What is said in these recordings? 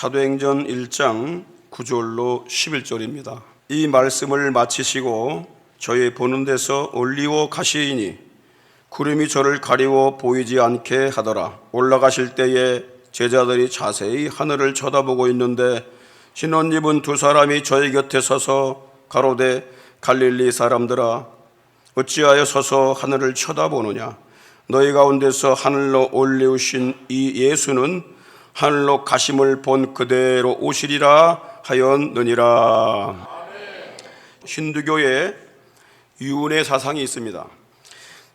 사도행전 1장 9절로 11절입니다. 이 말씀을 마치시고 저희 보는 데서 올리오 가시이니 구름이 저를 가리워 보이지 않게 하더라. 올라가실 때에 제자들이 자세히 하늘을 쳐다보고 있는데 신혼 입은 두 사람이 저희 곁에 서서 가로되 갈릴리 사람들아 어찌하여 서서 하늘을 쳐다보느냐. 너희 가운데서 하늘로 올리우신 이 예수는 하늘로 가심을 본 그대로 오시리라 하였느니라. 힌두교에 유은혜 사상이 있습니다.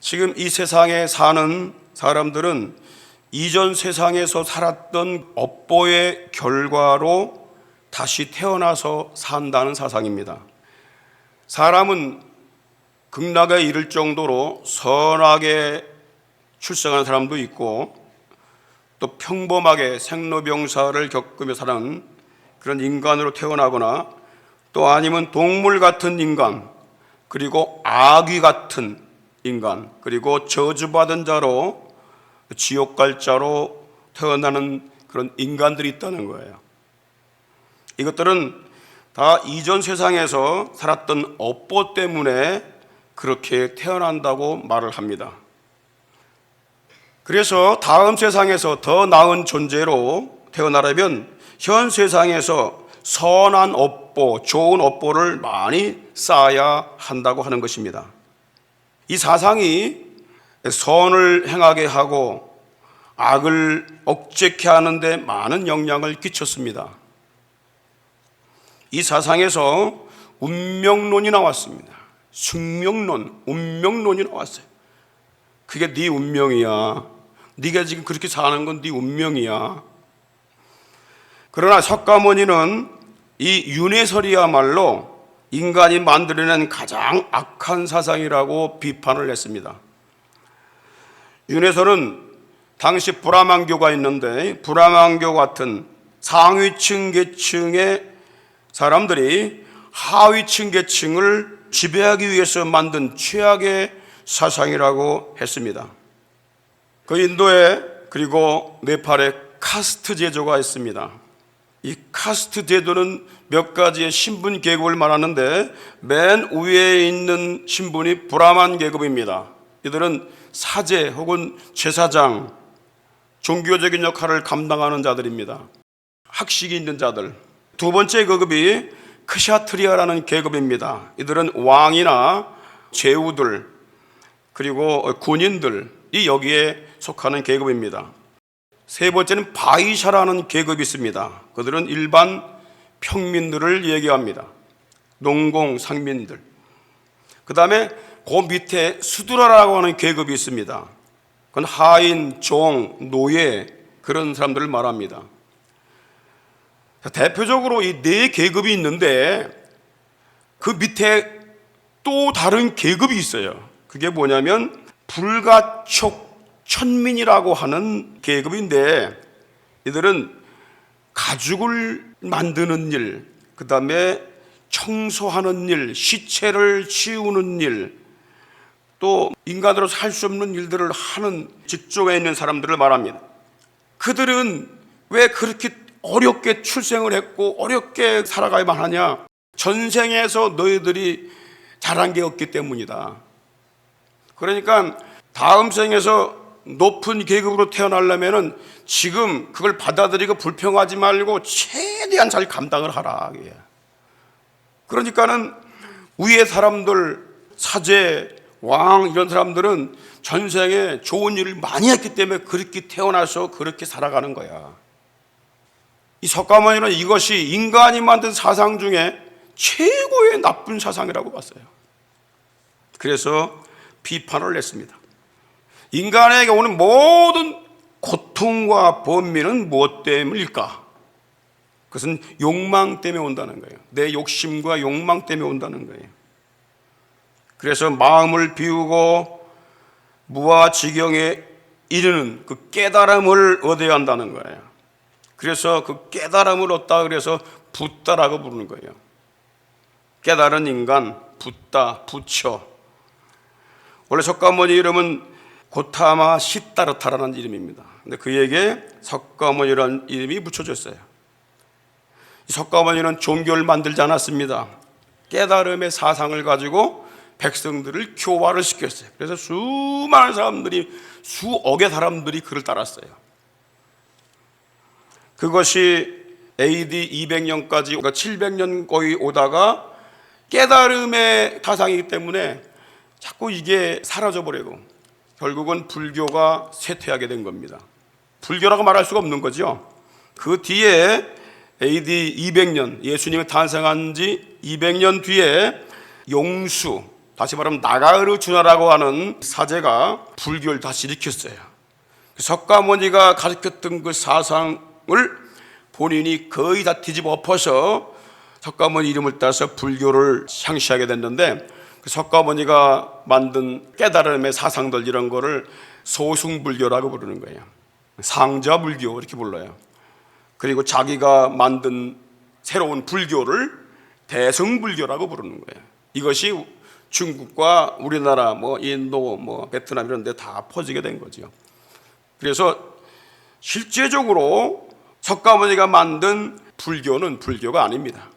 지금 이 세상에 사는 사람들은 이전 세상에서 살았던 업보의 결과로 다시 태어나서 산다는 사상입니다. 사람은 극락에 이를 정도로 선하게 출생하는 사람도 있고 또 평범하게 생로병사를 겪으며 사는 그런 인간으로 태어나거나 또 아니면 동물 같은 인간, 그리고 아귀 같은 인간, 그리고 저주받은 자로 지옥 갈 자로 태어나는 그런 인간들이 있다는 거예요. 이것들은 다 이전 세상에서 살았던 업보 때문에 그렇게 태어난다고 말을 합니다. 그래서 다음 세상에서 더 나은 존재로 태어나려면 현 세상에서 선한 업보, 좋은 업보를 많이 쌓아야 한다고 하는 것입니다. 이 사상이 선을 행하게 하고 악을 억제케 하는데 많은 영향을 끼쳤습니다. 이 사상에서 운명론이 나왔습니다. 숙명론, 운명론이 나왔어요. 그게 네 운명이야. 네가 지금 그렇게 사는 건 네 운명이야. 그러나 석가모니는 이 윤회설이야말로 인간이 만들어낸 가장 악한 사상이라고 비판을 했습니다. 윤회설은 당시 브라만교가 있는데 브라만교 같은 상위층 계층의 사람들이 하위층 계층을 지배하기 위해서 만든 최악의 사상이라고 했습니다. 그 인도에 그리고 네팔에 카스트 제도가 있습니다. 이 카스트 제도는 몇 가지의 신분 계급을 말하는데 맨 위에 있는 신분이 브라만 계급입니다. 이들은 사제 혹은 제사장, 종교적인 역할을 감당하는 자들입니다. 학식이 있는 자들. 두 번째 계급이 크샤트리아라는 계급입니다. 이들은 왕이나 제후들 그리고 군인들이 여기에 속하는 계급입니다. 세 번째는 바이샤라는 계급이 있습니다. 그들은 일반 평민들을 얘기합니다. 농공, 상민들. 그 다음에 그 밑에 수두라라고 하는 계급이 있습니다. 그건 하인, 종, 노예 그런 사람들을 말합니다. 대표적으로 이 네 계급이 있는데 그 밑에 또 다른 계급이 있어요. 그게 뭐냐면 불가촉 천민이라고 하는 계급인데 이들은 가죽을 만드는 일, 그 다음에 청소하는 일, 시체를 치우는 일, 또 인간으로 살 수 없는 일들을 하는 직종에 있는 사람들을 말합니다. 그들은 왜 그렇게 어렵게 출생을 했고 어렵게 살아가야만 하냐? 전생에서 너희들이 잘한 게 없기 때문이다. 그러니까 다음 생에서 높은 계급으로 태어나려면 지금 그걸 받아들이고 불평하지 말고 최대한 잘 감당을 하라. 그러니까는 위의 사람들, 사제, 왕 이런 사람들은 전생에 좋은 일을 많이 했기 때문에 그렇게 태어나서 그렇게 살아가는 거야. 이 석가모니는 이것이 인간이 만든 사상 중에 최고의 나쁜 사상이라고 봤어요. 그래서 비판을 했습니다. 인간에게 오는 모든 고통과 번민은 무엇 때문일까? 그것은 욕망 때문에 온다는 거예요. 내 욕심과 욕망 때문에 온다는 거예요. 그래서 마음을 비우고 무아지경에 이르는 그 깨달음을 얻어야 한다는 거예요. 그래서 그 깨달음을 얻다 그래서 붓다라고 부르는 거예요. 깨달은 인간, 붓다, 부처. 원래 석가모니 이름은 고타마 시타르타라는 이름입니다. 근데 그에게 석가모니라는 이름이 붙여졌어요. 석가모니는 종교를 만들지 않았습니다. 깨달음의 사상을 가지고 백성들을 교화를 시켰어요. 그래서 수많은 사람들이, 수억의 사람들이 그를 따랐어요. 그것이 AD 200년까지, 그러니까 700년 거의 오다가 깨달음의 사상이기 때문에 자꾸 이게 사라져버리고 결국은 불교가 쇠퇴하게 된 겁니다. 불교라고 말할 수가 없는 거죠. 그 뒤에 AD 200년, 예수님이 탄생한 지 200년 뒤에 용수, 다시 말하면 나가르주나라고 하는 사제가 불교를 다시 일으켰어요. 석가모니가 가르쳤던 그 사상을 본인이 거의 다 뒤집어 엎어서 석가모니 이름을 따서 불교를 창시하게 됐는데, 그 석가모니가 만든 깨달음의 사상들 이런 거를 소승불교라고 부르는 거예요. 상자불교 이렇게 불러요. 그리고 자기가 만든 새로운 불교를 대승불교라고 부르는 거예요. 이것이 중국과 우리나라, 인도, 베트남 이런 데 다 퍼지게 된 거죠. 그래서 실제적으로 석가모니가 만든 불교는 불교가 아닙니다.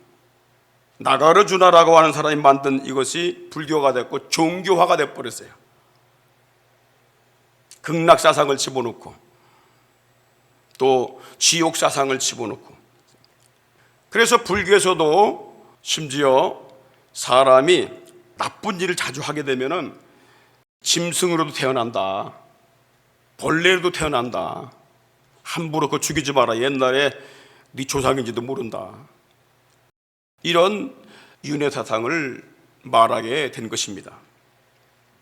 나가르주나라고 하는 사람이 만든 이것이 불교가 됐고 종교화가 돼버렸어요. 극락사상을 집어넣고 또 지옥사상을 집어넣고. 그래서 불교에서도 심지어 사람이 나쁜 일을 자주 하게 되면은 짐승으로도 태어난다, 벌레로도 태어난다, 함부로 그거 죽이지 마라, 옛날에 네 조상인지도 모른다, 이런 윤회사상을 말하게 된 것입니다.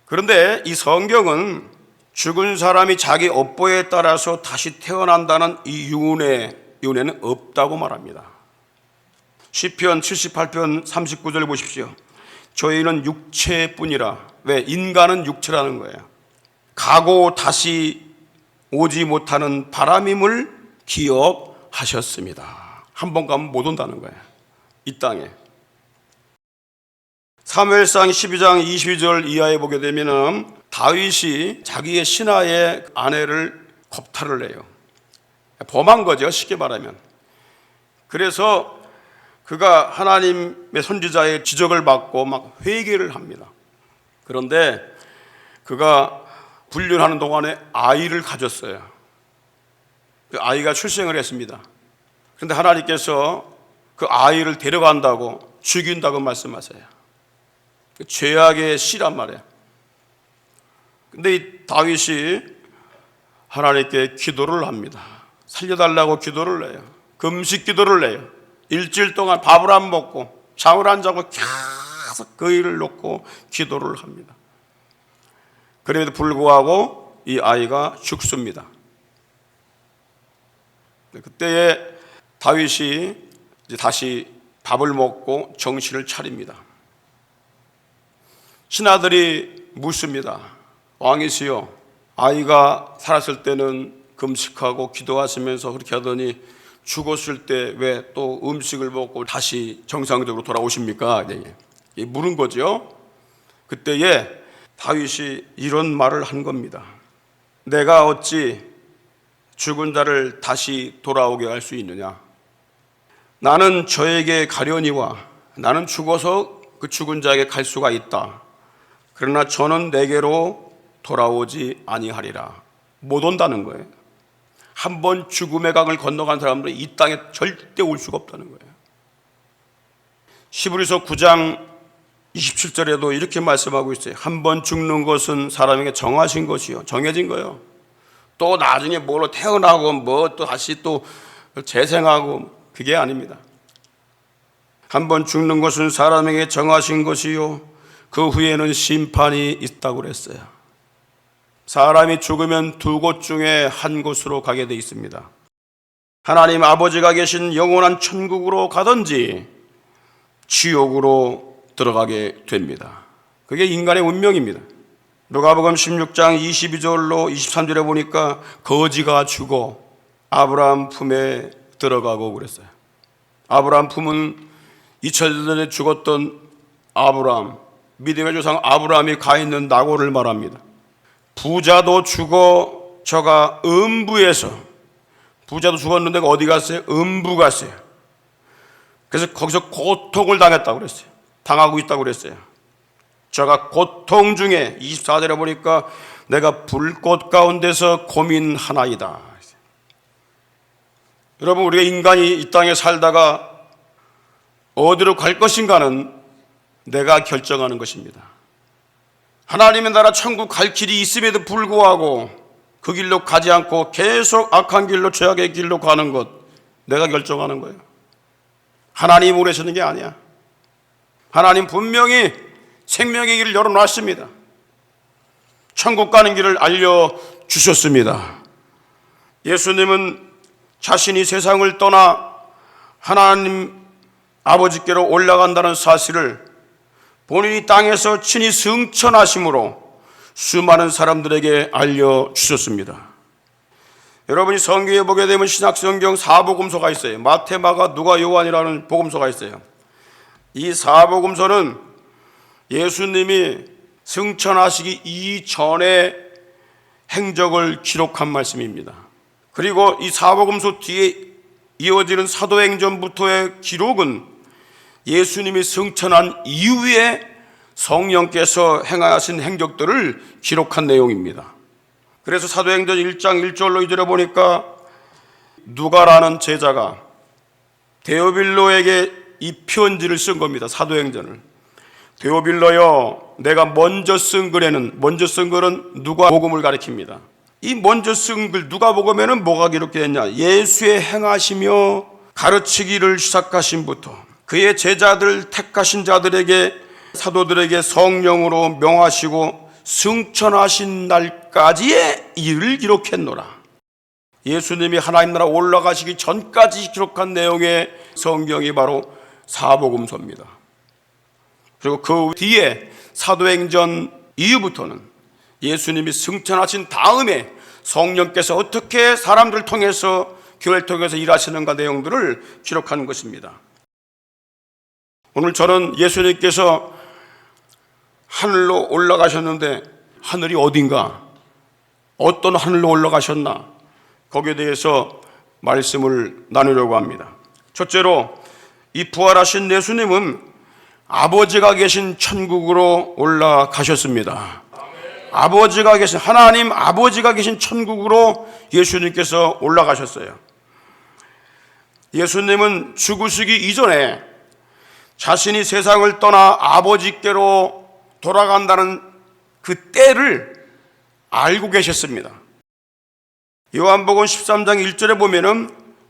그런데 이 성경은 죽은 사람이 자기 업보에 따라서 다시 태어난다는 이 윤회는 없다고 말합니다. 시편 78편 39절 보십시오. 저희는 육체뿐이라. 왜? 인간은 육체라는 거예요. 가고 다시 오지 못하는 바람임을 기억하셨습니다. 한 번 가면 못 온다는 거예요, 이 땅에. 사무엘상 12장 22절 이하에 보게 되면 다윗이 자기의 신하의 아내를 겁탈을 해요. 범한 거죠, 쉽게 말하면. 그래서 그가 하나님의 선지자의 지적을 받고 막 회개를 합니다. 그런데 그가 불륜하는 동안에 아이를 가졌어요. 그 아이가 출생을 했습니다. 그런데 하나님께서 그 아이를 데려간다고, 죽인다고 말씀하세요. 그 죄악의 씨란 말이에요. 근데 이 다윗이 하나님께 기도를 합니다. 살려달라고 기도를 해요. 금식 기도를 해요. 일주일 동안 밥을 안 먹고 잠을 안 자고 계속 그 일을 놓고 기도를 합니다. 그럼에도 불구하고 이 아이가 죽습니다. 그때에 다윗이 이제 다시 밥을 먹고 정신을 차립니다. 신하들이 묻습니다. 왕이시여, 아이가 살았을 때는 금식하고 기도하시면서 그렇게 하더니 죽었을 때 왜 또 음식을 먹고 다시 정상적으로 돌아오십니까? 물은 거죠. 그때에 다윗이 이런 말을 한 겁니다. 내가 어찌 죽은 자를 다시 돌아오게 할 수 있느냐? 나는 저에게 가려니와 나는 죽어서 그 죽은 자에게 갈 수가 있다. 그러나 저는 내게로 돌아오지 아니하리라. 못 온다는 거예요. 한 번 죽음의 강을 건너간 사람들은 이 땅에 절대 올 수가 없다는 거예요. 히브리서 9장 27절에도 이렇게 말씀하고 있어요. 한 번 죽는 것은 사람에게 정하신 것이요, 정해진 거예요. 또 나중에 뭐로 태어나고 또 다시 또 재생하고, 그게 아닙니다. 한 번 죽는 것은 사람에게 정하신 것이요, 그 후에는 심판이 있다고 그랬어요. 사람이 죽으면 두 곳 중에 한 곳으로 가게 돼 있습니다. 하나님 아버지가 계신 영원한 천국으로 가든지 지옥으로 들어가게 됩니다. 그게 인간의 운명입니다. 누가복음 16장 22절로 23절에 보니까 거지가 죽어 아브라함 품에 들어가고 그랬어요. 아브라함 품은 2000년 전에 죽었던 아브라함, 믿음의 조상 아브라함이 가 있는 나고를 말합니다. 부자도 죽어 저가 음부에서, 부자도 죽었는데 어디 갔어요? 음부 갔어요. 그래서 거기서 고통을 당했다고 그랬어요. 당하고 있다고 그랬어요. 제가 고통 중에 24절에 보니까 내가 불꽃 가운데서 고민하나이다. 여러분, 우리가 인간이 이 땅에 살다가 어디로 갈 것인가는 내가 결정하는 것입니다. 하나님의 나라 천국 갈 길이 있음에도 불구하고 그 길로 가지 않고 계속 악한 길로, 죄악의 길로 가는 것, 내가 결정하는 거예요. 하나님이 보내시는 게 아니야. 하나님 분명히 생명의 길을 열어놨습니다. 천국 가는 길을 알려주셨습니다. 예수님은 자신이 세상을 떠나 하나님 아버지께로 올라간다는 사실을 본인이 땅에서 친히 승천하심으로 수많은 사람들에게 알려주셨습니다. 여러분이 성경에 보게 되면 신약성경 4복음서가 있어요. 마태, 마가, 누가, 요한이라는 복음서가 있어요. 이 4복음서는 예수님이 승천하시기 이전의 행적을 기록한 말씀입니다. 그리고 이 4복음서 뒤에 이어지는 사도행전부터의 기록은 예수님이 승천한 이후에 성령께서 행하신 행적들을 기록한 내용입니다. 그래서 사도행전 1장 1절로 2절에 보니까 누가라는 제자가 데오빌로에게 이 편지를 쓴 겁니다. 사도행전을. 데오빌로여, 내가 먼저 쓴 글은 누가복음을 가리킵니다. 이 먼저 쓴 글 누가복음에는 뭐가 기록되었냐? 예수의 행하시며 가르치기를 시작하심부터 그의 제자들 택하신 자들에게, 사도들에게 성령으로 명하시고 승천하신 날까지의 일을 기록했노라. 예수님이 하나님 나라 올라가시기 전까지 기록한 내용의 성경이 바로 사복음서입니다. 그리고 그 뒤에 사도행전 이후부터는 예수님이 승천하신 다음에 성령께서 어떻게 사람들을 통해서, 교회를 통해서 일하시는가 내용들을 기록하는 것입니다. 오늘 저는 예수님께서 하늘로 올라가셨는데 하늘이 어딘가, 어떤 하늘로 올라가셨나, 거기에 대해서 말씀을 나누려고 합니다. 첫째로 이 부활하신 예수님은 아버지가 계신 천국으로 올라가셨습니다. 아버지가 계신, 하나님 아버지가 계신 천국으로 예수님께서 올라가셨어요. 예수님은 죽으시기 이전에 자신이 세상을 떠나 아버지께로 돌아간다는 그 때를 알고 계셨습니다. 요한복음 13장 1절에 보면은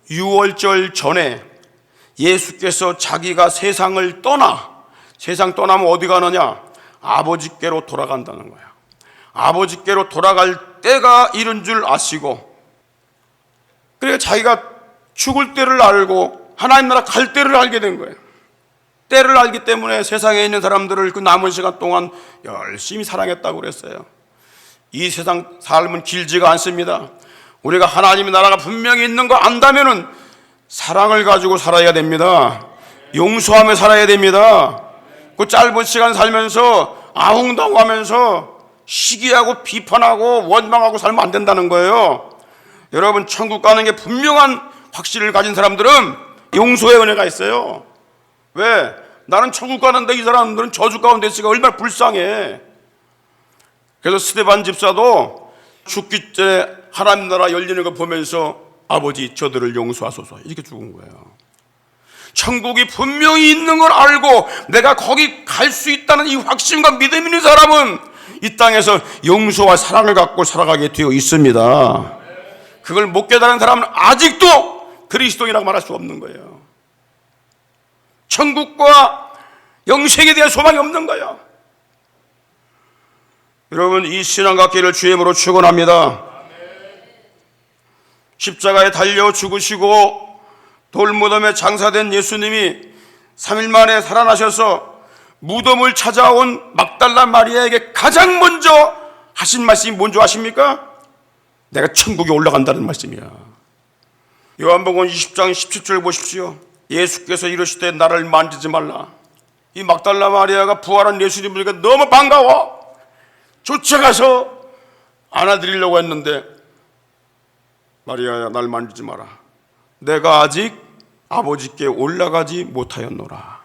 유월절 전에 예수께서 자기가 세상을 세상 떠나면 어디 가느냐? 아버지께로 돌아간다는 거야. 아버지께로 돌아갈 때가 이른 줄 아시고, 그래서 자기가 죽을 때를 알고 하나님 나라 갈 때를 알게 된 거예요. 때를 알기 때문에 세상에 있는 사람들을 그 남은 시간 동안 열심히 사랑했다고 그랬어요. 이 세상 삶은 길지가 않습니다. 우리가 하나님의 나라가 분명히 있는 거 안다면은 사랑을 가지고 살아야 됩니다. 용서하며 살아야 됩니다. 그 짧은 시간 살면서 아웅다웅하면서 시기하고 비판하고 원망하고 살면 안 된다는 거예요. 여러분, 천국 가는 게 분명한 확신을 가진 사람들은 용서의 은혜가 있어요. 왜? 나는 천국 가는데 이 사람들은 저주 가운데 있으니까 얼마나 불쌍해. 그래서 스데반 집사도 죽기 전에 하나님 나라 열리는 거 보면서 아버지 저들을 용서하소서 이렇게 죽은 거예요. 천국이 분명히 있는 걸 알고 내가 거기 갈 수 있다는 이 확신과 믿음 있는 사람은 이 땅에서 용서와 사랑을 갖고 살아가게 되어 있습니다. 그걸 못 깨달은 사람은 아직도 그리스도인이라고 말할 수 없는 거예요. 천국과 영생에 대한 소망이 없는 거예요. 여러분, 이 신앙각기를 주임으로 축원합니다. 십자가에 달려 죽으시고 돌무덤에 장사된 예수님이 3일 만에 살아나셔서 무덤을 찾아온 막달라 마리아에게 가장 먼저 하신 말씀이 뭔지 아십니까? 내가 천국에 올라간다는 말씀이야. 요한복음 20장 17절 보십시오. 예수께서 이르시되 나를 만지지 말라. 이 막달라 마리아가 부활한 예수님을 보니까 너무 반가워. 쫓아가서 안아드리려고 했는데, 마리아야, 날 만지지 마라. 내가 아직 아버지께 올라가지 못하였노라.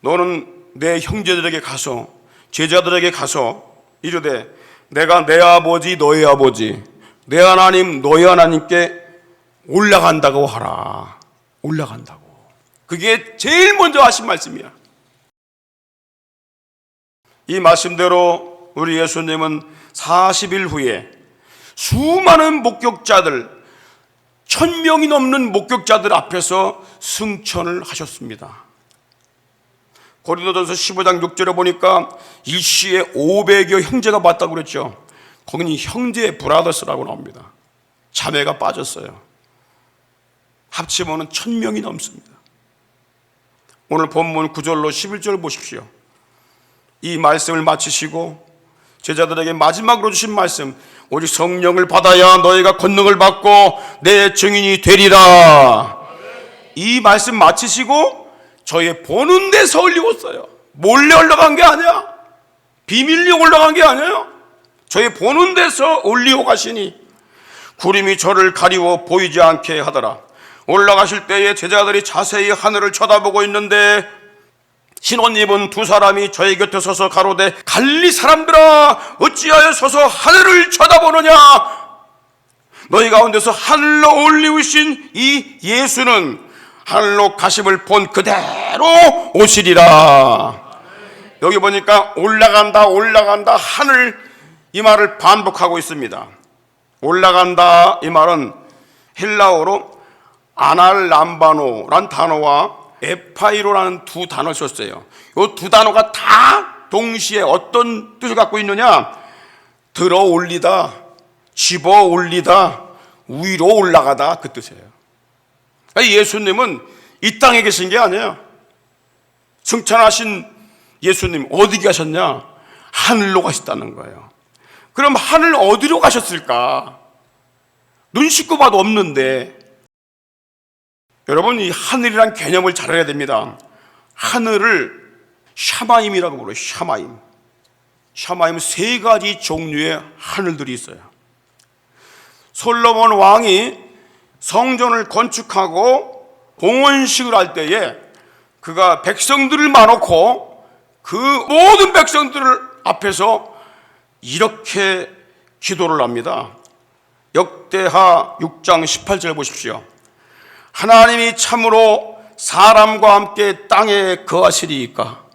너는 내 형제들에게 가서, 제자들에게 가서 이르되 내가 내 아버지 너희 아버지, 내 하나님 너희 하나님께 올라간다고 하라. 올라간다고. 그게 제일 먼저 하신 말씀이야. 이 말씀대로 우리 예수님은 40일 후에 수많은 목격자들, 1000명이 넘는 목격자들 앞에서 승천을 하셨습니다. 고린도전서 15장 6절에 보니까 일시에 500여 형제가 봤다고 그랬죠. 거기는 형제 브라더스라고 나옵니다. 자매가 빠졌어요. 합치면 1000명이 넘습니다. 오늘 본문 9절로 11절 보십시오. 이 말씀을 마치시고 제자들에게 마지막으로 주신 말씀, 오직 성령을 받아야 너희가 권능을 받고 내 증인이 되리라. 이 말씀 마치시고 저희 보는 데서 올리웠어요. 몰래 올라간 게 아니야. 비밀리에 올라간 게 아니에요. 저희 보는 데서 올리고 가시니 구름이 저를 가리워 보이지 않게 하더라. 올라가실 때에 제자들이 자세히 하늘을 쳐다보고 있는데 신혼입은 두 사람이 저희 곁에 서서 가로되 갈릴리 사람들아 어찌하여 서서 하늘을 쳐다보느냐. 너희 가운데서 하늘로 올리우신 이 예수는 하늘로 가심을 본 그대로 오시리라. 여기 보니까 올라간다 올라간다 하늘, 이 말을 반복하고 있습니다. 올라간다 이 말은 헬라어로 아날람바노란 단어와 에파이로라는 두 단어를 썼어요. 이 두 단어가 다 동시에 어떤 뜻을 갖고 있느냐? 들어 올리다, 집어 올리다, 위로 올라가다, 그 뜻이에요. 예수님은 이 땅에 계신 게 아니에요. 승천하신 예수님 어디 가셨냐? 하늘로 가셨다는 거예요. 그럼 하늘 어디로 가셨을까? 눈 씻고 봐도 없는데. 여러분, 이 하늘이란 개념을 잘 알아야 됩니다. 하늘을 샤마임이라고 불러요. 샤마임. 샤마임은 세 가지 종류의 하늘들이 있어요. 솔로몬 왕이 성전을 건축하고 봉헌식을 할 때에 그가 백성들을 많고 그 모든 백성들을 앞에서 이렇게 기도를 합니다. 역대하 6장 18절 보십시오. 하나님이 참으로 사람과 함께 땅에 거하시리이까.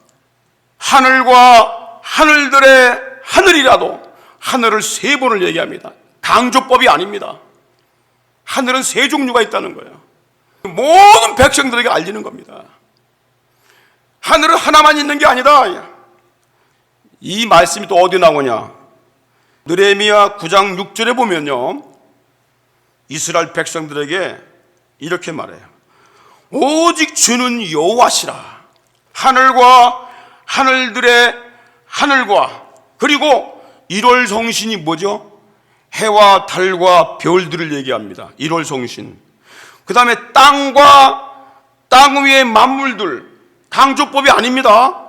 하늘과 하늘들의 하늘이라도, 하늘을 세 번을 얘기합니다. 강조법이 아닙니다. 하늘은 세 종류가 있다는 거예요. 모든 백성들에게 알리는 겁니다. 하늘은 하나만 있는 게 아니다. 이 말씀이 또 어디 나오냐? 느헤미야 9장 6절에 보면요, 이스라엘 백성들에게 이렇게 말해요. 오직 주는 여호와시라. 하늘과 하늘들의 하늘과, 그리고 1월 성신이 뭐죠? 해와 달과 별들을 얘기합니다. 1월 성신. 그 다음에 땅과 땅 위의 만물들, 강조법이 아닙니다.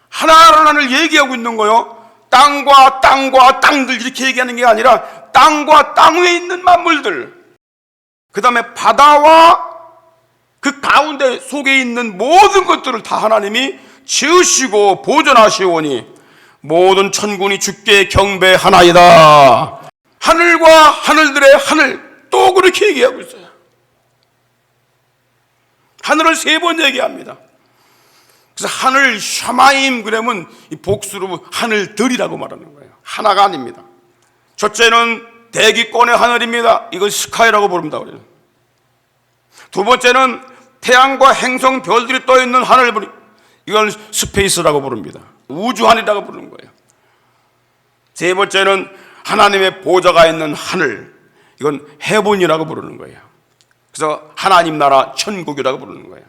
하나하나를 얘기하고 있는 거예요. 땅과 땅들 이렇게 얘기하는 게 아니라 땅과 땅 위에 있는 만물들, 그 다음에 바다와 그 가운데 속에 있는 모든 것들을 다 하나님이 지으시고 보존하시오니 모든 천군이 주께 경배하나이다. 하늘과 하늘들의 하늘, 또 그렇게 얘기하고 있어요. 하늘을 세 번 얘기합니다. 그래서 하늘 샤마임 그러면 이 복수로 하늘들이라고 말하는 거예요. 하나가 아닙니다. 첫째는 대기권의 하늘입니다. 이걸 스카이라고 부릅니다. 두 번째는 태양과 행성 별들이 떠 있는 하늘, 이걸 스페이스라고 부릅니다. 우주하늘이라고 부르는 거예요. 세 번째는 하나님의 보좌가 있는 하늘, 이건 헤븐이라고 부르는 거예요. 그래서 하나님 나라 천국이라고 부르는 거예요.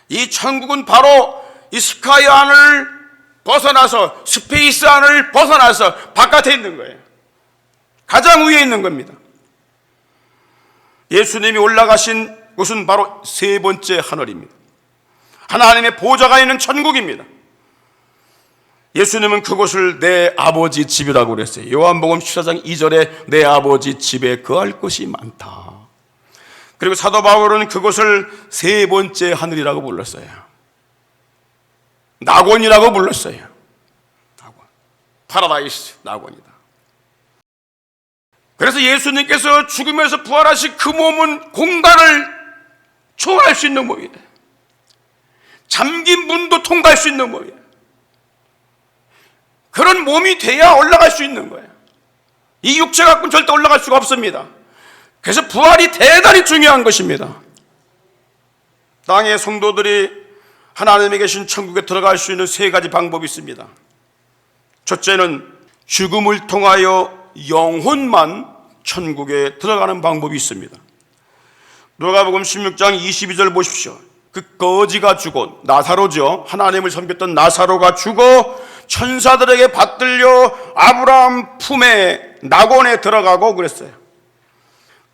이 천국은 바로 이 스카이 안을 벗어나서, 스페이스 안을 벗어나서 바깥에 있는 거예요. 가장 위에 있는 겁니다. 예수님이 올라가신 곳은 바로 세 번째 하늘입니다. 하나님의 보좌가 있는 천국입니다. 예수님은 그곳을 내 아버지 집이라고 그랬어요. 요한복음 14장 2절에 내 아버지 집에 거할 곳이 많다. 그리고 사도 바울은 그곳을 세 번째 하늘이라고 불렀어요. 낙원이라고 불렀어요. 낙원. 파라다이스, 낙원이다. 그래서 예수님께서 죽음에서 부활하신 그 몸은 공간을 초월할 수 있는 몸이에요. 잠긴 문도 통과할 수 있는 몸이에요. 그런 몸이 돼야 올라갈 수 있는 거예요. 이 육체 갖고는 절대 올라갈 수가 없습니다. 그래서 부활이 대단히 중요한 것입니다. 땅의 성도들이 하나님이 계신 천국에 들어갈 수 있는 세 가지 방법이 있습니다. 첫째는 죽음을 통하여 영혼만 천국에 들어가는 방법이 있습니다. 누가복음 16장 22절 보십시오. 그 거지가 죽어, 나사로죠. 하나님을 섬겼던 나사로가 죽어 천사들에게 받들려 아브라함 품에 낙원에 들어가고 그랬어요.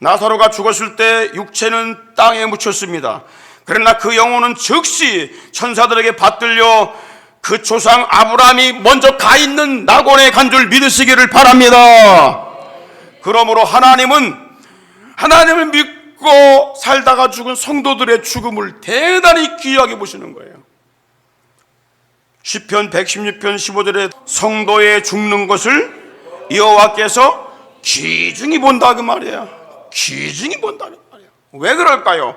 나사로가 죽었을 때 육체는 땅에 묻혔습니다. 그러나 그 영혼은 즉시 천사들에게 받들려 그 조상 아브라함이 먼저 가 있는 낙원에 간 줄 믿으시기를 바랍니다. 그러므로 하나님을 믿고 살다가 죽은 성도들의 죽음을 대단히 귀하게 보시는 거예요. 시편 116편 15절에 성도의 죽는 것을 여호와께서 귀중히 본다 그 말이에요. 귀중히 본다 그 말이에요. 왜 그럴까요?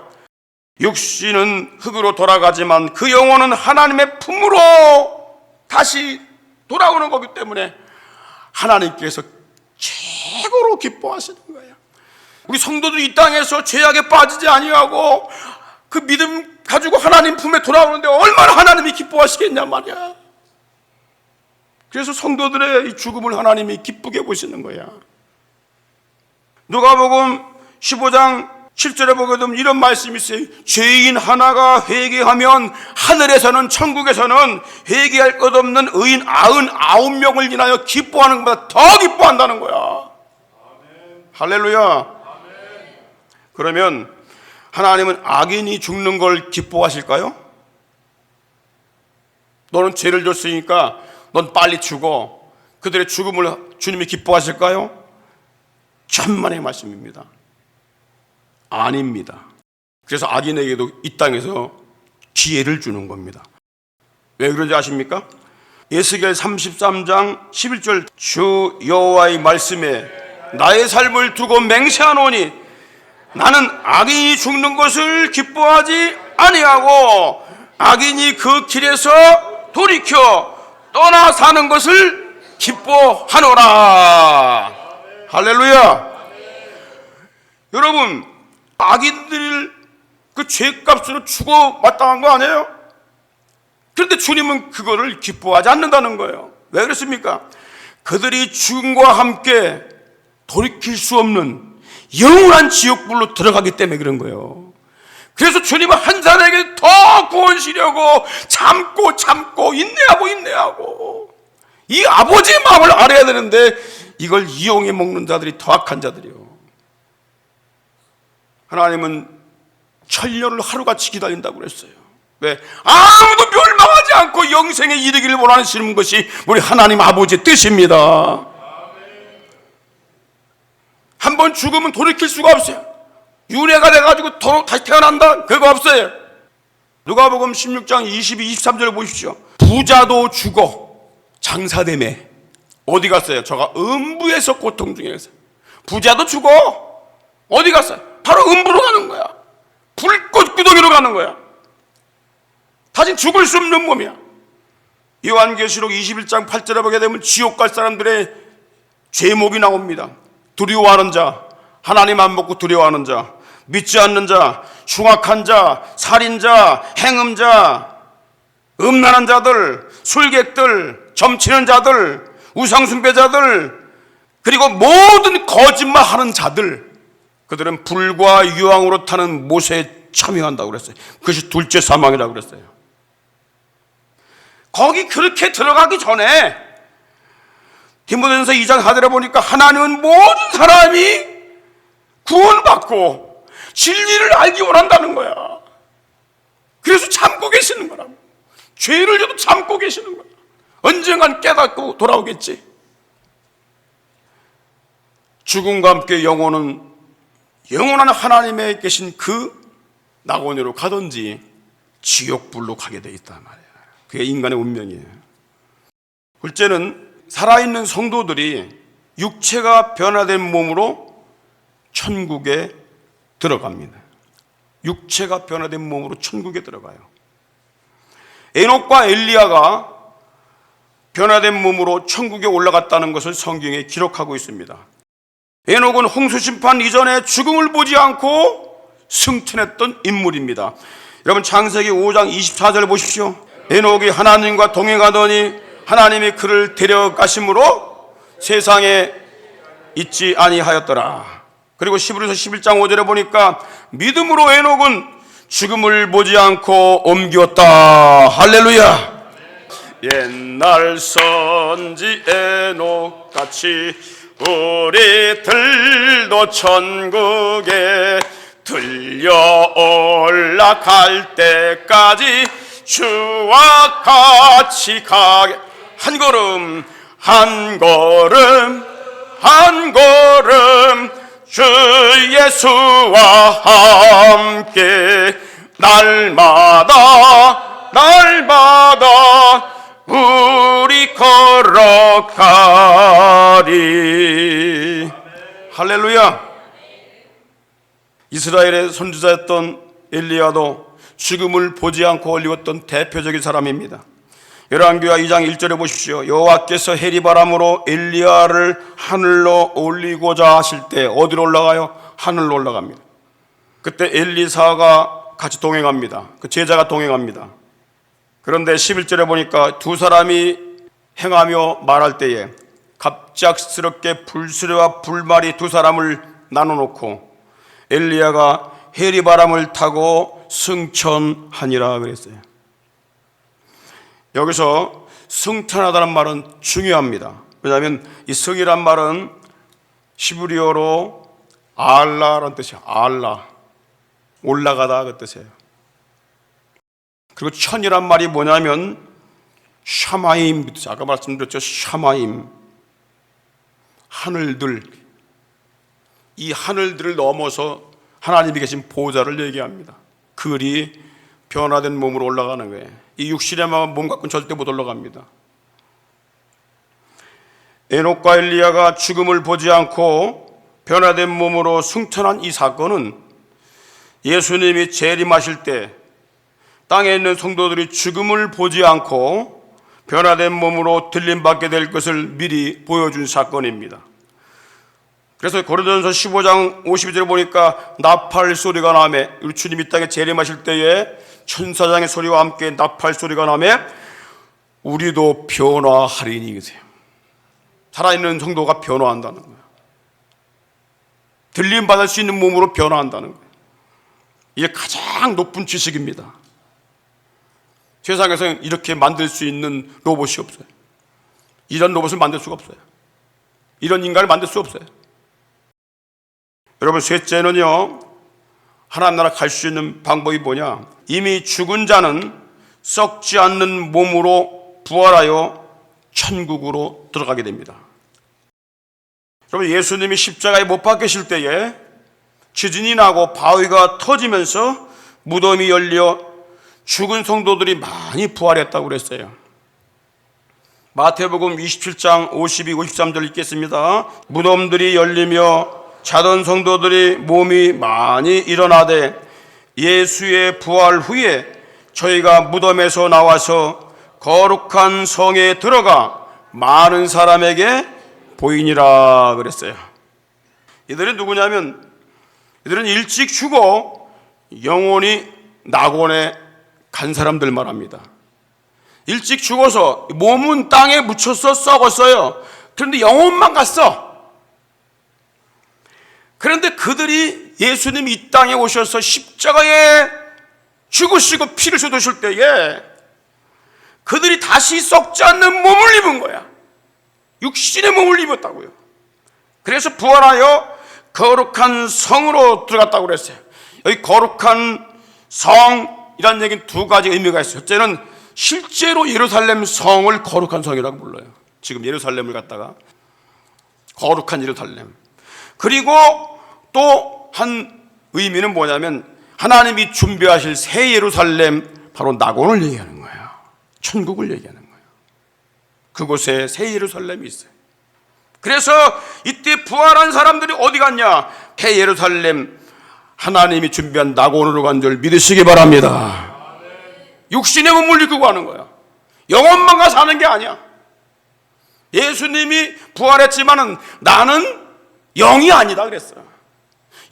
육신은 흙으로 돌아가지만 그 영혼은 하나님의 품으로 다시 돌아오는 거기 때문에 하나님께서 최고로 기뻐하시는 거예요. 우리 성도들이 이 땅에서 죄악에 빠지지 아니하고 그 믿음 가지고 하나님 품에 돌아오는데 얼마나 하나님이 기뻐하시겠냐 말이야. 그래서 성도들의 이 죽음을 하나님이 기쁘게 보시는 거야. 누가복음 15장 7절에 보게 되면 이런 말씀이 있어요. 죄인 하나가 회개하면 하늘에서는 천국에서는 회개할 것 없는 의인 99명을 인하여 기뻐하는 것보다 더 기뻐한다는 거야. 아멘. 할렐루야. 아멘. 그러면 하나님은 악인이 죽는 걸 기뻐하실까요? 너는 죄를 졌으니까 넌 빨리 죽어. 그들의 죽음을 주님이 기뻐하실까요? 천만의 말씀입니다. 아닙니다. 그래서 악인에게도 이 땅에서 기회를 주는 겁니다. 왜 그런지 아십니까? 에스겔 33장 11절 주 여호와의 말씀에 나의 삶을 두고 맹세하노니 나는 악인이 죽는 것을 기뻐하지 아니하고 악인이 그 길에서 돌이켜 떠나 사는 것을 기뻐하노라. 할렐루야. 여러분, 악인들 그 죄값으로 죽어 마땅한 거 아니에요? 그런데 주님은 그거를 기뻐하지 않는다는 거예요. 왜 그렇습니까? 그들이 죽음과 함께 돌이킬 수 없는 영원한 지옥불로 들어가기 때문에 그런 거예요. 그래서 주님은 한 사람에게 더 구원시려고 참고 인내하고 이 아버지의 마음을 알아야 되는데 이걸 이용해 먹는 자들이 더 악한 자들이요. 하나님은 천년을 하루같이 기다린다고 그랬어요. 왜? 아무도 멸망하지 않고 영생에 이르기를 원하시는 것이 우리 하나님 아버지의 뜻입니다. 한번 죽으면 돌이킬 수가 없어요. 윤회가 돼가지고 다시 태어난다? 그거 없어요. 누가복음 16장 22, 23절을 보십시오. 부자도 죽어 장사되매 어디 갔어요? 저가 음부에서 고통 중에 있어요. 부자도 죽어. 어디 갔어요? 바로 음부로 가는 거야. 불꽃 구덩이로 가는 거야. 다시 죽을 수 없는 몸이야. 요한계시록 21장 8절에 보게 되면 지옥 갈 사람들의 제목이 나옵니다. 두려워하는 자, 하나님 안 먹고 두려워하는 자, 믿지 않는 자, 흉악한 자, 살인자, 행음자, 음란한 자들, 술객들, 점치는 자들, 우상숭배자들, 그리고 모든 거짓말하는 자들, 그들은 불과 유황으로 타는 못에 참여한다고 그랬어요. 그것이 둘째 사망이라고 그랬어요. 거기 그렇게 들어가기 전에 디모데전서 2장 하늘에 보니까 하나님은 모든 사람이 구원받고 진리를 알기 원한다는 거야. 그래서 참고 계시는 거라고. 죄를 져도 참고 계시는 거야. 언젠간 깨닫고 돌아오겠지. 죽음과 함께 영혼은 영원한 하나님에 계신 그 낙원으로 가든지 지옥불로 가게 돼 있단 말이에요. 그게 인간의 운명이에요. 둘째는 살아있는 성도들이 육체가 변화된 몸으로 천국에 들어갑니다. 육체가 변화된 몸으로 천국에 들어가요. 에녹과 엘리야가 변화된 몸으로 천국에 올라갔다는 것을 성경에 기록하고 있습니다. 에녹은 홍수 심판 이전에 죽음을 보지 않고 승천했던 인물입니다. 여러분 창세기 5장 24절 보십시오. 에녹이 하나님과 동행하더니 하나님이 그를 데려가심으로 세상에 있지 아니하였더라. 그리고 히브리서 11장 5절에 보니까 믿음으로 에녹은 죽음을 보지 않고 옮겼다. 할렐루야. 옛날 선지 에녹같이 우리들도 천국에 들려 올라갈 때까지 주와 같이 가게 한 걸음 한 걸음 한 걸음 주 예수와 함께 날마다 우리 걸어가리. 할렐루야. 이스라엘의 선지자였던 엘리야도 죽음을 보지 않고 올리웠던 대표적인 사람입니다. 열왕기하 2장 1절에 보십시오. 여호와께서 해리바람으로 엘리야를 하늘로 올리고자 하실 때 어디로 올라가요? 하늘로 올라갑니다. 그때 엘리사가 같이 동행합니다. 그 제자가 동행합니다. 그런데 11절에 보니까 두 사람이 행하며 말할 때에 갑작스럽게 불수레와 불말이 두 사람을 나눠놓고 엘리야가 해리바람을 타고 승천하니라 그랬어요. 여기서 승천하다는 말은 중요합니다. 왜냐하면 이 승이란 말은 히브리어로 알라라는 뜻이에요. 알라, 올라가다 그 뜻이에요. 그리고 천이란 말이 뭐냐면 샤마임, 아까 말씀드렸죠. 샤마임, 하늘들. 이 하늘들을 넘어서 하나님이 계신 보좌를 얘기합니다. 그리 변화된 몸으로 올라가는 거예요. 이 육신의 몸 갖고는 절대 못 올라갑니다. 에녹과 엘리야가 죽음을 보지 않고 변화된 몸으로 승천한 이 사건은 예수님이 재림하실 때 땅에 있는 성도들이 죽음을 보지 않고 변화된 몸으로 들림받게 될 것을 미리 보여준 사건입니다. 그래서 고린도전서 15장 52절에 보니까 나팔 소리가 나매, 우리 주님이 땅에 재림하실 때에 천사장의 소리와 함께 나팔 소리가 나매 우리도 변화하리니. 그러세요. 살아있는 성도가 변화한다는 거예요. 들림받을 수 있는 몸으로 변화한다는 거예요. 이게 가장 높은 지식입니다. 세상에서는 이렇게 만들 수 있는 로봇이 없어요. 이런 로봇을 만들 수가 없어요. 이런 인간을 만들 수 없어요. 여러분, 셋째는요, 하나님 나라 갈 수 있는 방법이 뭐냐? 이미 죽은 자는 썩지 않는 몸으로 부활하여 천국으로 들어가게 됩니다. 여러분, 예수님이 십자가에 못 박히실 때에 지진이 나고 바위가 터지면서 무덤이 열려 죽은 성도들이 많이 부활했다고 그랬어요. 마태복음 27장 52, 53절 읽겠습니다. 무덤들이 열리며 자던 성도들이 몸이 많이 일어나되 예수의 부활 후에 저희가 무덤에서 나와서 거룩한 성에 들어가 많은 사람에게 보이니라 그랬어요. 이들은 누구냐면 이들은 일찍 죽어 영원히 낙원에 간 사람들 말합니다. 일찍 죽어서 몸은 땅에 묻혀서 썩었어요. 그런데 영혼만 갔어. 그런데 그들이 예수님이 이 땅에 오셔서 십자가에 죽으시고 피를 쏟으실 때에 그들이 다시 썩지 않는 몸을 입은 거야. 육신의 몸을 입었다고요. 그래서 부활하여 거룩한 성으로 들어갔다고 그랬어요. 여기 거룩한 성이라는 얘기는 두 가지 의미가 있어요. 첫째는 실제로 예루살렘 성을 거룩한 성이라고 불러요. 지금 예루살렘을 갖다가 거룩한 예루살렘. 그리고 또 한 의미는 뭐냐면 하나님이 준비하실 새 예루살렘, 바로 낙원을 얘기하는 거예요. 천국을 얘기하는 거예요. 그곳에 새 예루살렘이 있어요. 그래서 이때 부활한 사람들이 어디 갔냐? 새 예루살렘, 하나님이 준비한 낙원으로 간 줄 믿으시기 바랍니다. 육신의 몸을 입고 가는 거야. 영혼만 가서 사는 게 아니야. 예수님이 부활했지만은 나는 영이 아니다 그랬어.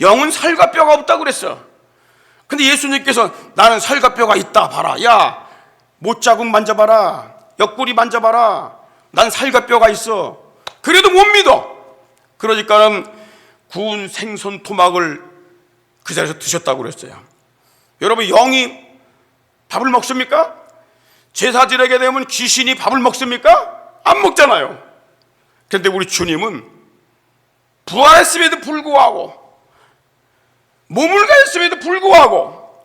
영은 살과 뼈가 없다 그랬어. 근데 예수님께서 나는 살과 뼈가 있다, 봐라. 야, 못자국 만져봐라. 옆구리 만져봐라. 난 살과 뼈가 있어. 그래도 못 믿어. 그러니까는 구운 생선 토막을 그 자리에서 드셨다고 그랬어요. 여러분, 영이 밥을 먹습니까? 제사 지내게 되면 귀신이 밥을 먹습니까? 안 먹잖아요. 그런데 우리 주님은 부활했음에도 불구하고, 몸을 가졌음에도 불구하고,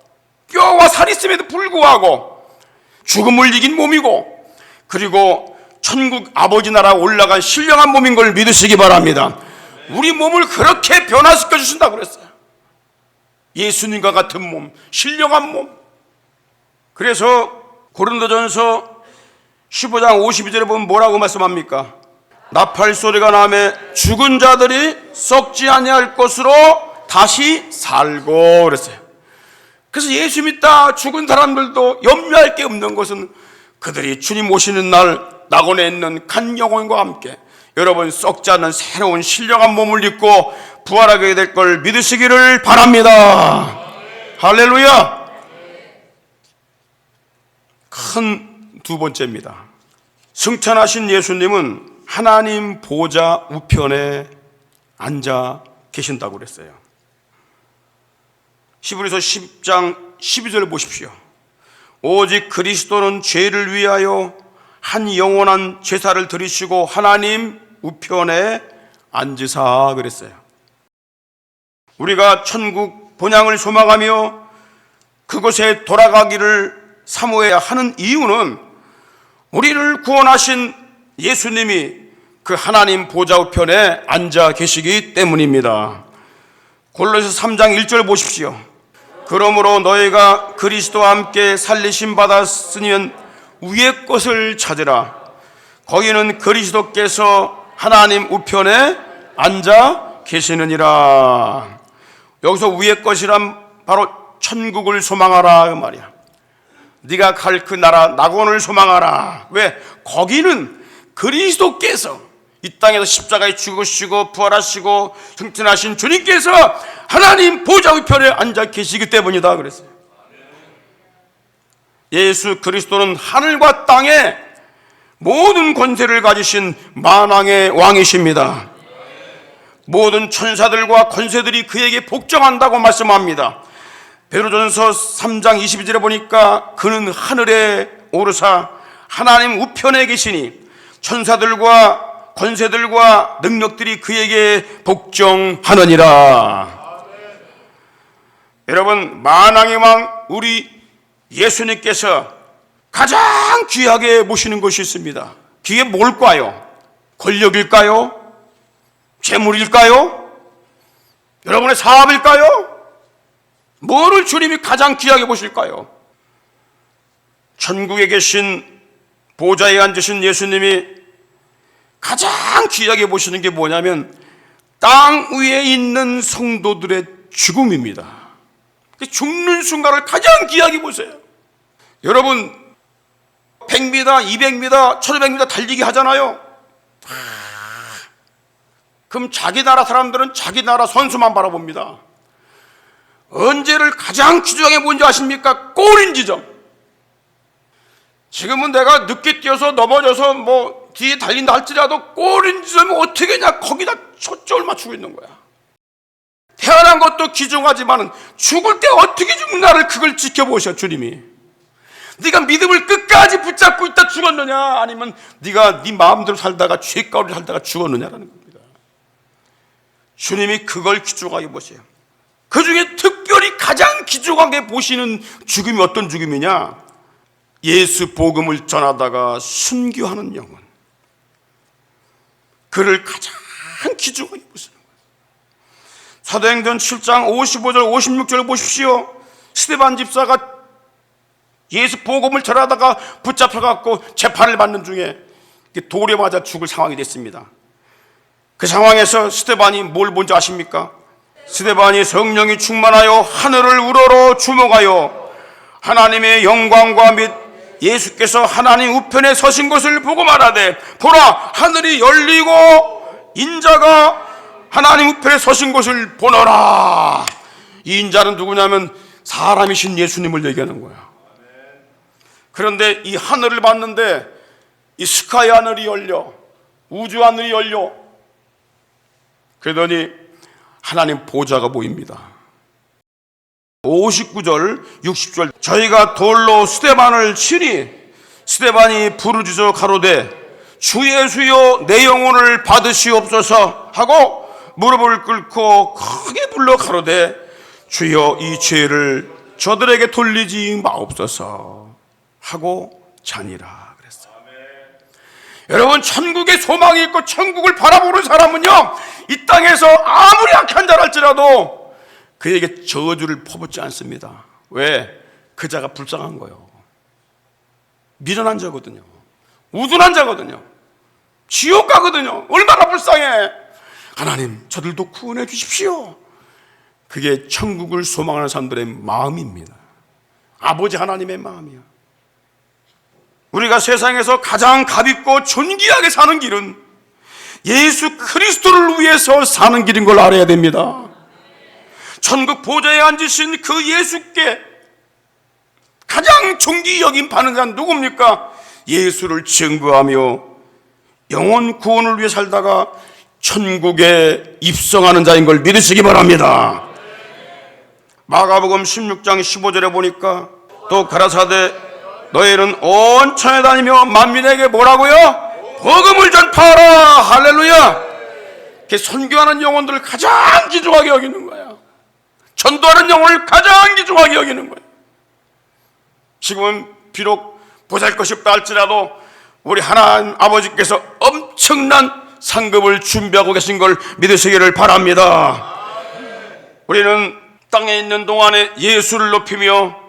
뼈와 살이 있음에도 불구하고 죽음을 이긴 몸이고, 그리고 천국 아버지 나라 올라간 신령한 몸인 걸 믿으시기 바랍니다. 우리 몸을 그렇게 변화시켜 주신다고 그랬어요. 예수님과 같은 몸, 신령한 몸. 그래서 고린도전서 15장 52절에 보면 뭐라고 말씀합니까? 나팔 소리가 나매 죽은 자들이 썩지 아니할 것으로 다시 살고 그랬어요. 그래서 예수 믿다 죽은 사람들도 염려할 게 없는 것은 그들이 주님 오시는 날 낙원에 있는 간 영혼과 함께 여러분 썩지 않는 새로운 신령한 몸을 입고 부활하게 될 걸 믿으시기를 바랍니다. 할렐루야. 큰 두 번째입니다. 승천하신 예수님은 하나님 보좌 우편에 앉아 계신다고 그랬어요. 히브리서 10장 12절을 보십시오. 오직 그리스도는 죄를 위하여 한 영원한 제사를 드리시고 하나님 우편에 앉으사 그랬어요. 우리가 천국 본향을 소망하며 그곳에 돌아가기를 사모해야 하는 이유는 우리를 구원하신 예수님이 그 하나님 보좌 우편에 앉아 계시기 때문입니다. 골로새 3장 1절 보십시오. 그러므로 너희가 그리스도와 함께 살리심 받았으면 위의 것을 찾으라. 거기는 그리스도께서 하나님 우편에 앉아 계시느니라. 여기서 위의 것이란 바로 천국을 소망하라 그 말이야. 네가 갈 그 나라 낙원을 소망하라. 왜? 거기는 그리스도께서 이 땅에서 십자가에 죽으시고 부활하시고 승천하신 주님께서 하나님 보좌 우편에 앉아 계시기 때문이다 그랬어요. 예수 그리스도는 하늘과 땅에 모든 권세를 가지신 만왕의 왕이십니다. 모든 천사들과 권세들이 그에게 복종한다고 말씀합니다. 베드로전서 3장 22절에 보니까 그는 하늘에 오르사 하나님 우편에 계시니 천사들과 권세들과 능력들이 그에게 복종하느니라. 여러분, 만왕의 왕 우리 예수님께서 가장 귀하게 모시는 것이 있습니다. 그게 뭘까요? 권력일까요? 재물일까요? 여러분의 사업일까요? 뭐를 주님이 가장 귀하게 보실까요? 천국에 계신 보좌에 앉으신 예수님이 가장 귀하게 보시는 게 뭐냐면 땅 위에 있는 성도들의 죽음입니다. 죽는 순간을 가장 귀하게 보세요. 여러분 100m, 200m, 1500m 달리기 하잖아요. 그럼 자기 나라 사람들은 자기 나라 선수만 바라봅니다. 언제를 가장 귀중하게 본지 아십니까? 골인 지점. 지금은 내가 늦게 뛰어서 넘어져서 뭐 뒤에 달린다 할지라도 골인 지점이 어떻게 했냐, 거기다 초점을 맞추고 있는 거야. 태어난 것도 귀중하지만 죽을 때 어떻게 죽는가를 그걸 지켜보셔 주님이. 네가 믿음을 끝까지 붙잡고 있다 죽었느냐, 아니면 네가 네 마음대로 살다가 죄 가운데 살다가 죽었느냐라는 겁니다. 주님이 그걸 귀중하게 보세요. 그 중에 특별히 가장 귀중하게 보시는 죽음이 어떤 죽음이냐? 예수 복음을 전하다가 순교하는 영혼. 그를 가장 귀중하게 보시는 거예요. 사도행전 7장 55절 56절 보십시오. 스데반 집사가 예수 복음을 전하다가 붙잡혀갖고 재판을 받는 중에 돌에 맞아 죽을 상황이 됐습니다. 그 상황에서 스데반이 뭘 본지 아십니까? 스데반이 성령이 충만하여 하늘을 우러러 주목하여 하나님의 영광과 및 예수께서 하나님 우편에 서신 것을 보고 말하되, 보라, 하늘이 열리고 인자가 하나님 우편에 서신 것을 보너라. 이 인자는 누구냐면 사람이신 예수님을 얘기하는 거야. 그런데 이 하늘을 봤는데 이 스카이 하늘이 열려, 우주 하늘이 열려, 그러더니 하나님 보좌가 보입니다. 59절 60절 저희가 돌로 스데반을 치니 스데반이 부르짖어 가로되 주 예수여 내 영혼을 받으시옵소서 하고 무릎을 꿇고 크게 불러 가로되 주여 이 죄를 저들에게 돌리지 마옵소서 하고 자니라 그랬어요. 여러분, 천국에 소망이 있고 천국을 바라보는 사람은요, 이 땅에서 아무리 악한 자랄지라도 그에게 저주를 퍼붓지 않습니다. 왜? 그 자가 불쌍한 거예요. 미련한 자거든요. 우둔한 자거든요. 지옥 가거든요. 얼마나 불쌍해. 하나님, 저들도 구원해 주십시오. 그게 천국을 소망하는 사람들의 마음입니다. 아버지 하나님의 마음이야. 우리가 세상에서 가장 값있고 존귀하게 사는 길은 예수 그리스도를 위해서 사는 길인 걸 알아야 됩니다. 천국 보좌에 앉으신 그 예수께 가장 존귀 여김 받는 자는 누굽니까? 예수를 증거하며 영혼 구원을 위해 살다가 천국에 입성하는 자인 걸 믿으시기 바랍니다. 마가복음 16장 15절에 보니까 또 가라사대 너희는 온 천에 다니며 만민에게 뭐라고요? 복음을 전파하라. 할렐루야. 선교하는 영혼들을 가장 귀중하게 여기는 거야. 전도하는 영혼을 가장 귀중하게 여기는 거야. 지금은 비록 보잘 것이 없다 할지라도 우리 하나님 아버지께서 엄청난 상급을 준비하고 계신 걸 믿으시기를 바랍니다. 우리는 땅에 있는 동안에 예수를 높이며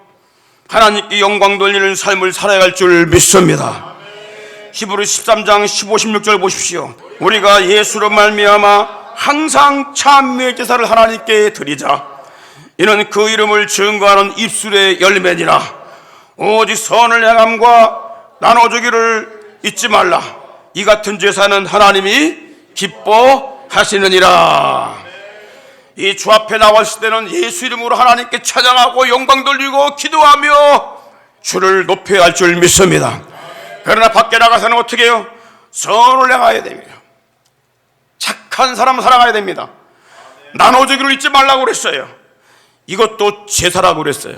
하나님께 영광 돌리는 삶을 살아야 할 줄 믿습니다. 히브리 13장 15, 16절 보십시오. 우리가 예수로 말미암아 항상 찬미의 제사를 하나님께 드리자. 이는 그 이름을 증거하는 입술의 열매니라. 오직 선을 행함과 나눠주기를 잊지 말라. 이 같은 제사는 하나님이 기뻐하시느니라. 이 주 앞에 나왔을 때는 예수 이름으로 하나님께 찬양하고 영광 돌리고 기도하며 주를 높여야 할 줄 믿습니다. 그러나 밖에 나가서는 어떻게 해요? 선을 행해야 됩니다. 착한 사람 살아가야 됩니다. 나눠주기를 잊지 말라고 그랬어요. 이것도 제사라고 그랬어요.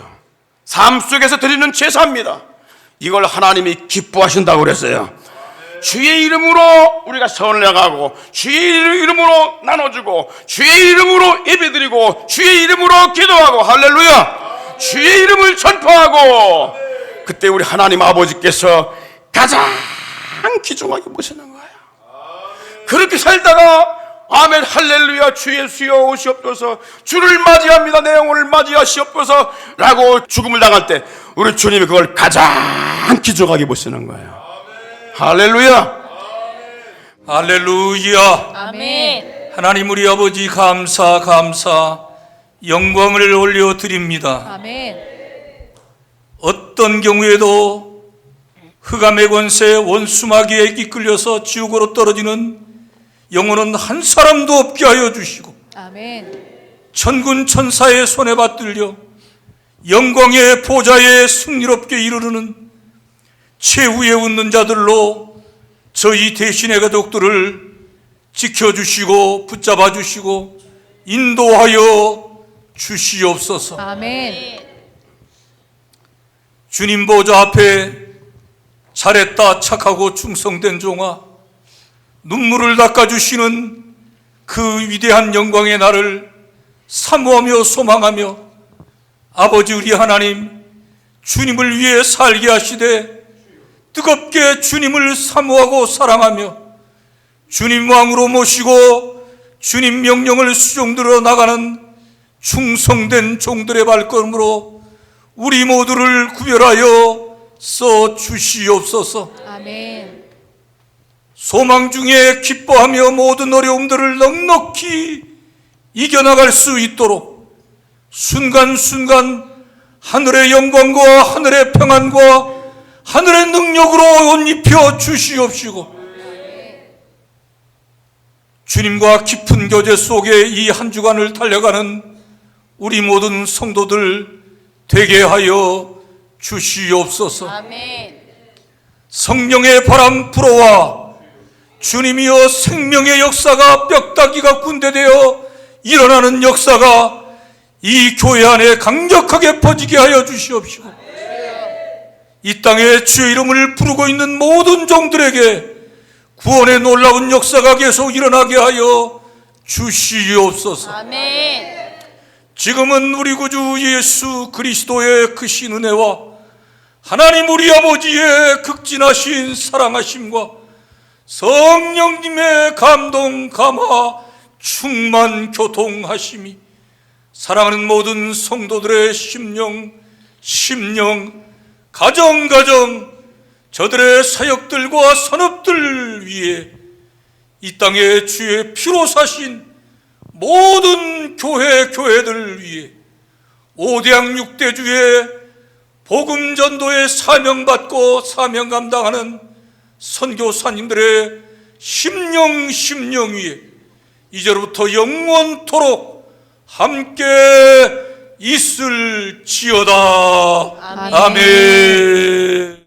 삶 속에서 드리는 제사입니다. 이걸 하나님이 기뻐하신다고 그랬어요. 주의 이름으로 우리가 선을 행하고 주의 이름으로 나눠주고 주의 이름으로 예배드리고 주의 이름으로 기도하고 할렐루야, 주의 이름을 전파하고, 그때 우리 하나님 아버지께서 가장 귀중하게 보시는 거예요. 그렇게 살다가 아멘 할렐루야 주 예수여 오시옵소서, 주를 맞이합니다 내 영혼을 맞이하시옵소서 라고 죽음을 당할 때 우리 주님이 그걸 가장 귀중하게 보시는 거예요. 할렐루야. 할렐루야. 아멘. 하나님 우리 아버지 감사 영광을 올려드립니다. 아멘. 어떤 경우에도 흑암의 권세 원수마귀에 이끌려서 지옥으로 떨어지는 영혼은 한 사람도 없게 하여 주시고, 아멘. 천군 천사의 손에 받들려 영광의 보좌에 승리롭게 이르르는 최후에 웃는 자들로 저희 대신의 가족들을 지켜주시고 붙잡아 주시고 인도하여 주시옵소서. 아멘. 주님 보좌 앞에 잘했다 착하고 충성된 종아, 눈물을 닦아주시는 그 위대한 영광의 날을 사모하며 소망하며 아버지 우리 하나님 주님을 위해 살게 하시되 뜨겁게 주님을 사모하고 사랑하며 주님 왕으로 모시고 주님 명령을 수종들어 나가는 충성된 종들의 발걸음으로 우리 모두를 구별하여 써 주시옵소서. 아멘. 소망 중에 기뻐하며 모든 어려움들을 넉넉히 이겨나갈 수 있도록 순간순간 하늘의 영광과 하늘의 평안과 하늘의 능력으로 옷 입혀 주시옵시고, 주님과 깊은 교제 속에 이 한 주간을 달려가는 우리 모든 성도들 되게 하여 주시옵소서. 아멘. 성령의 바람 불어와 주님이여 생명의 역사가 뼈다귀가 군대되어 일어나는 역사가 이 교회 안에 강력하게 퍼지게 하여 주시옵시고, 이 땅에 주의 이름을 부르고 있는 모든 종들에게 구원의 놀라운 역사가 계속 일어나게 하여 주시옵소서. 아멘. 지금은 우리 구주 예수 그리스도의 크신 은혜와 하나님 우리 아버지의 극진하신 사랑하심과 성령님의 감동 감화 충만 교통하심이 사랑하는 모든 성도들의 심령 가정 저들의 사역들과 산업들 위에 이 땅에 주의 피로 사신 모든 교회들 위해 5대양 6대주의 복음 전도의 사명받고 사명 감당하는 선교사님들의 심령 위에 이제로부터 영원토록 함께 있을지어다. 아멘. 아멘.